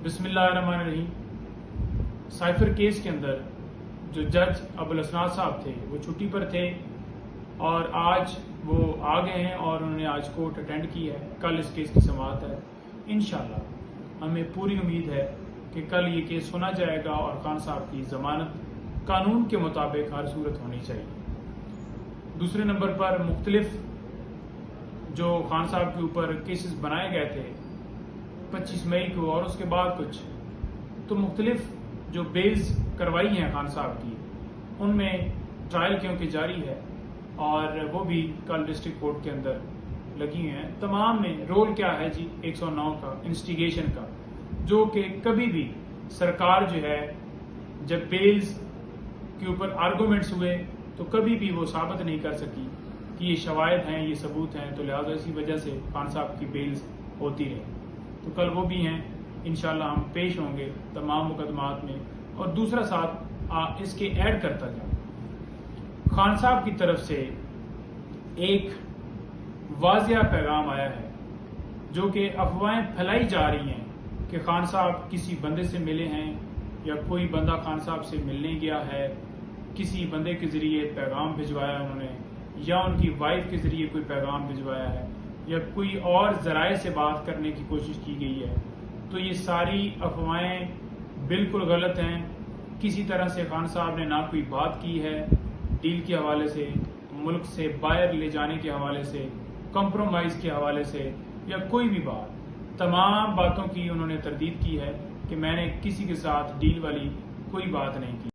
بسم اللہ الرحمن الرحیم۔ سائفر کیس کے اندر جو جج ابوالاسناد صاحب تھے وہ چھٹی پر تھے اور آج وہ آ گئے ہیں اور انہوں نے آج کورٹ اٹینڈ کی ہے۔ کل اس کیس کی سماعت ہے۔ انشاءاللہ ہمیں پوری امید ہے کہ کل یہ کیس سنا جائے گا اور خان صاحب کی ضمانت قانون کے مطابق ہر صورت ہونی چاہیے۔ دوسرے نمبر پر مختلف جو خان صاحب کے اوپر کیسز بنائے گئے تھے 25 مئی کو اور اس کے بعد کچھ تو مختلف جو بیلز کروائی ہیں خان صاحب کی ان میں ٹرائل کیونکہ جاری ہے اور وہ بھی کل ڈسٹرکٹ کورٹ کے اندر لگی ہیں۔ تمام میں رول کیا ہے جی 109 کا انسٹیگیشن کا، جو کہ کبھی بھی سرکار جو ہے جب بیلز کے اوپر آرگومنٹس ہوئے تو کبھی بھی وہ ثابت نہیں کر سکی کہ یہ شواہد ہیں، یہ ثبوت ہیں، تو لہٰذا اسی وجہ سے خان صاحب کی بیلز ہوتی رہی۔ تو کل وہ بھی ہیں، انشاءاللہ ہم پیش ہوں گے تمام مقدمات میں۔ اور دوسرا ساتھ اس کے ایڈ کرتا جاؤں، خان صاحب کی طرف سے ایک واضح پیغام آیا ہے جو کہ افواہیں پھیلائی جا رہی ہیں کہ خان صاحب کسی بندے سے ملے ہیں یا کوئی بندہ خان صاحب سے ملنے گیا ہے، کسی بندے کے ذریعے پیغام بھجوایا انہوں نے، یا ان کی وائف کے ذریعے کوئی پیغام بھجوایا ہے، یا کوئی اور ذرائع سے بات کرنے کی کوشش کی گئی ہے۔ تو یہ ساری افواہیں بالکل غلط ہیں۔ کسی طرح سے خان صاحب نے نہ کوئی بات کی ہے ڈیل کے حوالے سے، ملک سے باہر لے جانے کے حوالے سے، کمپرومائز کے حوالے سے، یا کوئی بھی بات۔ تمام باتوں کی انہوں نے تردید کی ہے کہ میں نے کسی کے ساتھ ڈیل والی کوئی بات نہیں کی۔